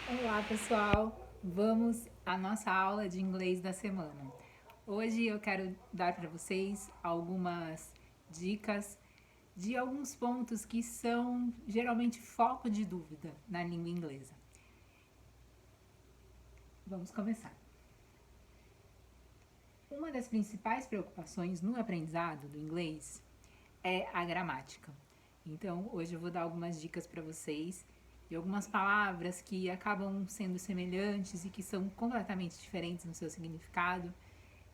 Olá, pessoal! Vamos à nossa aula de inglês da semana. Hoje eu quero dar para vocês algumas dicas de alguns pontos que são geralmente foco de dúvida na língua inglesa. Vamos começar. Uma das principais preocupações no aprendizado do inglês é a gramática. Então, hoje eu vou dar algumas dicas para vocês de algumas palavras que acabam sendo semelhantes e que são completamente diferentes no seu significado.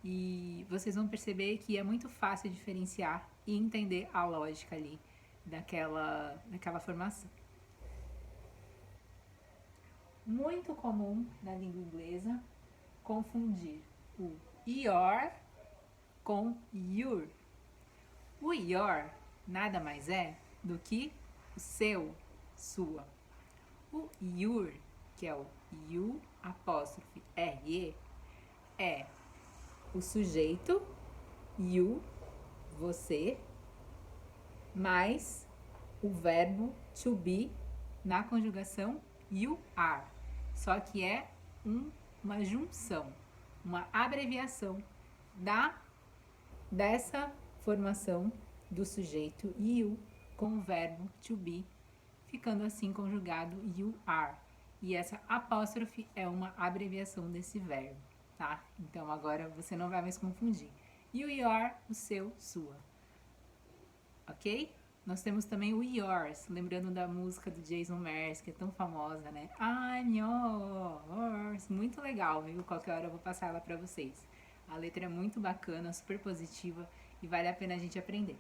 E vocês vão perceber que é muito fácil diferenciar e entender a lógica ali daquela formação. Muito comum na língua inglesa confundir o your com your. O your nada mais é do que o seu, sua. O your, que é o you apóstrofe re, é o sujeito you, você, mais o verbo to be na conjugação you are. Só que é uma junção, uma abreviação dessa formação do sujeito you com o verbo to be, ficando assim conjugado you are. E essa apóstrofe é uma abreviação desse verbo, tá? Então agora você não vai mais confundir. You, your, o seu, sua. Ok? Nós temos também o yours, lembrando da música do Jason Mraz, que é tão famosa, né? I'm yours. Muito legal, viu? Qualquer hora eu vou passar ela pra vocês. A letra é muito bacana, super positiva e vale a pena a gente aprender.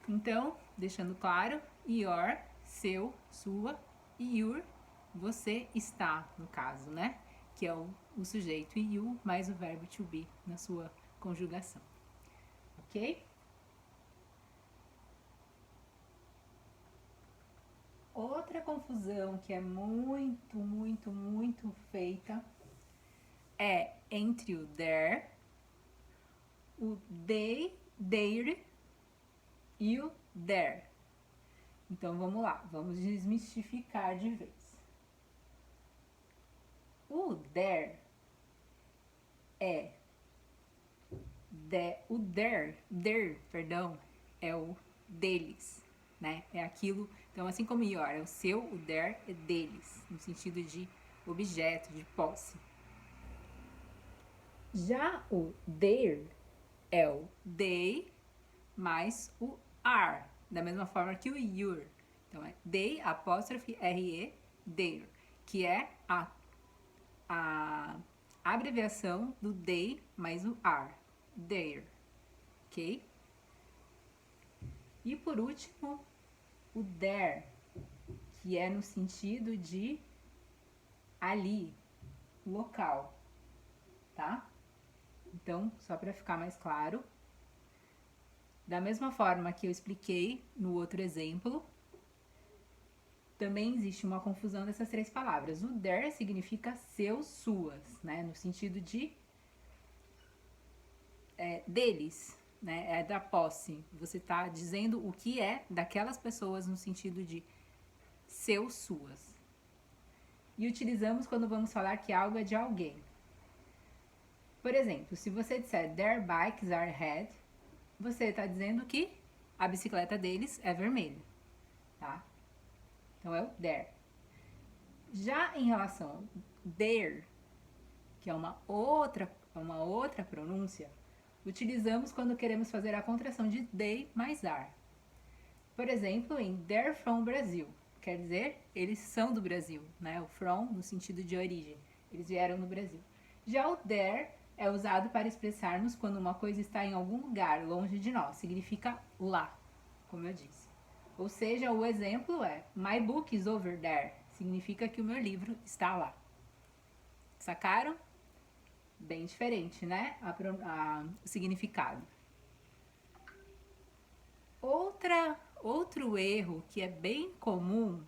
Então, deixando claro, your, seu, sua, e your, você está, no caso, né? Que é o sujeito e you mais o verbo to be na sua conjugação. Ok? Outra confusão que é muito feita é entre o there, o they, their e o their. Então vamos lá, vamos desmistificar de vez. O there é o their, é o deles, né? É aquilo, então assim como your é o seu, o their é deles, no sentido de objeto, de posse. Já o their é o they mais o are, da mesma forma que o your. Então é they, apóstrofe, re, their, que é a abreviação do they mais o are, their, ok? E por último, o there, que é no sentido de ali, local, tá? Então, só para ficar mais claro, da mesma forma que eu expliquei no outro exemplo, também existe uma confusão dessas três palavras. O their significa seus, suas, né? No sentido de deles, né? É da posse. Você está dizendo o que é daquelas pessoas no sentido de seus, suas. E utilizamos quando vamos falar que algo é de alguém. Por exemplo, se você disser their bikes are red, você está dizendo que a bicicleta deles é vermelha, tá? Então é o their. Já em relação ao their, que é uma outra pronúncia, utilizamos quando queremos fazer a contração de they mais are. Por exemplo, em they're from Brazil, quer dizer, eles são do Brasil, né? O from no sentido de origem, eles vieram do Brasil. Já o there é usado para expressarmos quando uma coisa está em algum lugar longe de nós, significa lá, como eu disse. Ou seja, o exemplo é my book is over there, significa que o meu livro está lá. Sacaram? Bem diferente, né? O significado. Outro erro que é bem comum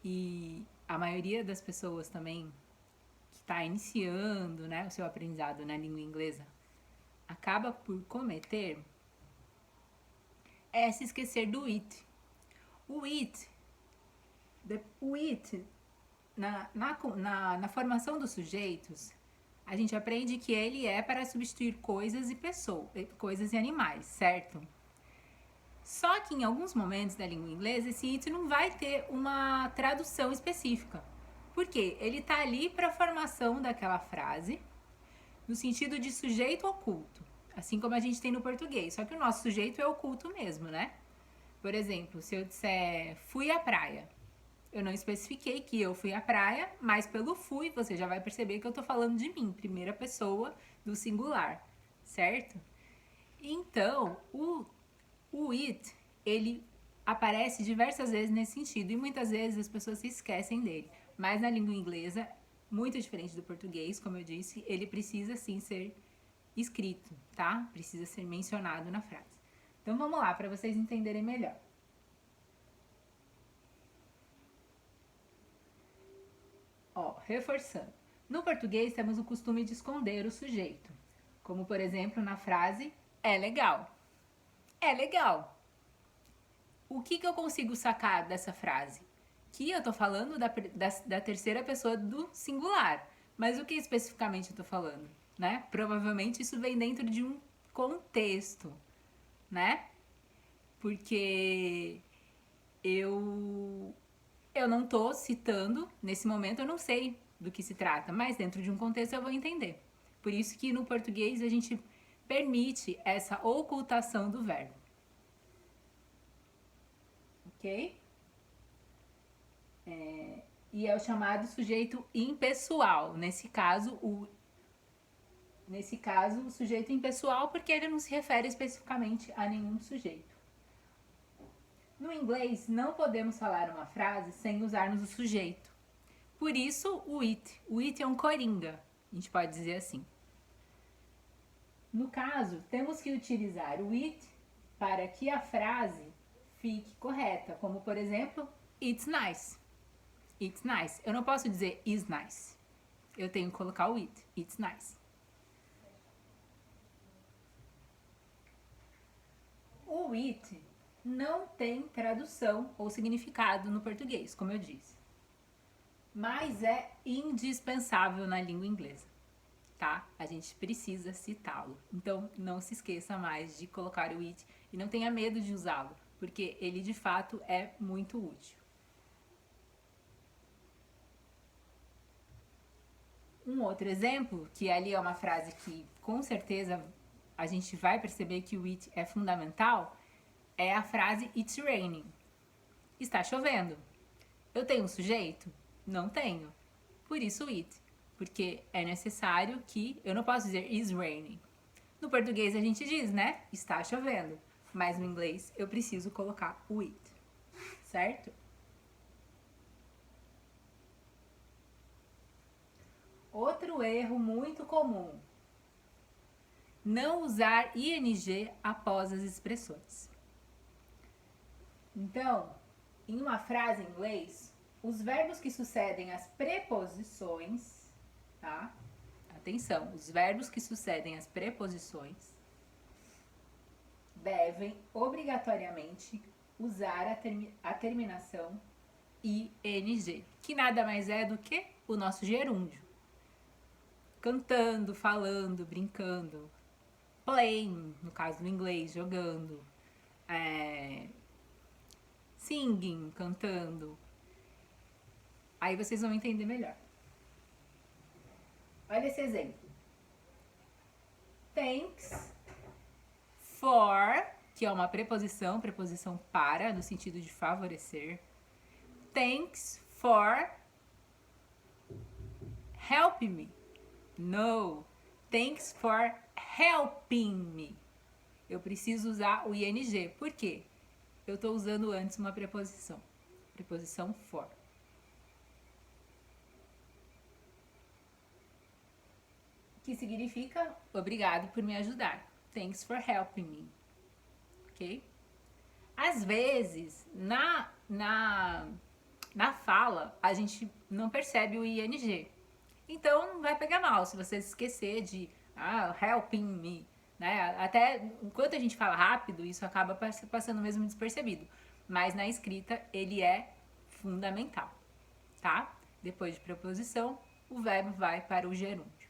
e a maioria das pessoas também que está iniciando, né, o seu aprendizado na língua inglesa acaba por cometer é se esquecer do it. O it na formação dos sujeitos, a gente aprende que ele é para substituir coisas e pessoas, coisas e animais, certo? Só que em alguns momentos da língua inglesa, esse it não vai ter uma tradução específica. Por quê? Ele está ali para a formação daquela frase, no sentido de sujeito oculto, assim como a gente tem no português. Só que o nosso sujeito é oculto mesmo, né? Por exemplo, se eu disser fui à praia, eu não especifiquei que eu fui à praia, mas pelo fui você já vai perceber que eu tô falando de mim, primeira pessoa do singular, certo? Então, o it, ele aparece diversas vezes nesse sentido e muitas vezes as pessoas se esquecem dele. Mas na língua inglesa, muito diferente do português, como eu disse, ele precisa sim ser escrito, tá? Precisa ser mencionado na frase. Então vamos lá, para vocês entenderem melhor. Ó, reforçando. No português temos o costume de esconder o sujeito, como por exemplo na frase é legal. É legal. O que eu consigo sacar dessa frase? Que eu tô falando da terceira pessoa do singular. Mas o que especificamente eu tô falando? Né? Provavelmente isso vem dentro de um contexto, né? Porque eu não tô citando, nesse momento eu não sei do que se trata, mas dentro de um contexto eu vou entender. Por isso que no português a gente permite essa ocultação do verbo. Ok? E é o chamado sujeito impessoal. Nesse caso, o sujeito impessoal porque ele não se refere especificamente a nenhum sujeito. No inglês, não podemos falar uma frase sem usarmos o sujeito. Por isso, o it. O it é um coringa, a gente pode dizer assim. No caso, temos que utilizar o it para que a frase fique correta, como por exemplo, it's nice. It's nice. Eu não posso dizer is nice. Eu tenho que colocar o it. It's nice. O it não tem tradução ou significado no português, como eu disse. Mas é indispensável na língua inglesa, tá? A gente precisa citá-lo. Então, não se esqueça mais de colocar o it e não tenha medo de usá-lo, porque ele de fato é muito útil. Um outro exemplo, que ali é uma frase que com certeza a gente vai perceber que o it é fundamental, é a frase it's raining. Está chovendo. Eu tenho um sujeito? Não tenho. Por isso o it. Porque é necessário que... Eu não posso dizer is raining. No português a gente diz, né? Está chovendo. Mas no inglês eu preciso colocar o it. Certo? Outro erro muito comum. Não usar ing após as expressões. Então, em uma frase em inglês, os verbos que sucedem as preposições, tá? Atenção, os verbos que sucedem as preposições devem obrigatoriamente usar a terminação ing, que nada mais é do que o nosso gerúndio. Cantando, falando, brincando, playing, no caso do inglês, jogando, singing, cantando. Aí vocês vão entender melhor. Olha esse exemplo. Thanks for, que é uma preposição para, no sentido de favorecer. Thanks for helping me. No, thanks for helping me. Eu preciso usar o ing. Por quê? Eu estou usando antes uma preposição. Preposição for. Que significa obrigado por me ajudar. Thanks for helping me. Ok? Às vezes, na fala, a gente não percebe o ing. Então, não vai pegar mal se você se esquecer de helping me. Né? Até enquanto a gente fala rápido, isso acaba passando mesmo despercebido. Mas na escrita, ele é fundamental. Tá? depois de preposição, o verbo vai para o gerúndio.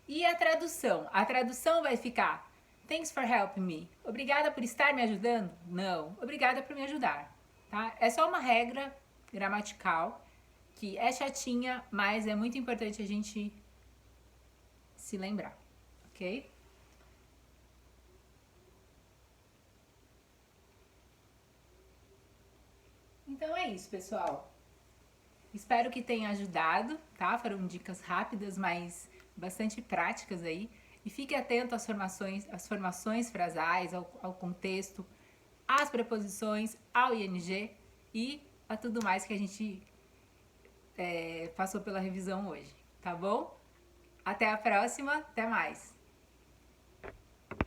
E a tradução? A tradução vai ficar: Thanks for helping me. Obrigada por estar me ajudando? Não, obrigada por me ajudar. Tá? É só uma regra gramatical que é chatinha, mas é muito importante a gente se lembrar, ok? Então é isso, pessoal. Espero que tenha ajudado, tá? Foram dicas rápidas, mas bastante práticas aí. E fique atento às formações frasais, ao contexto, às preposições, ao ing e a tudo mais que a gente passou pela revisão hoje, tá bom? Até a próxima, até mais!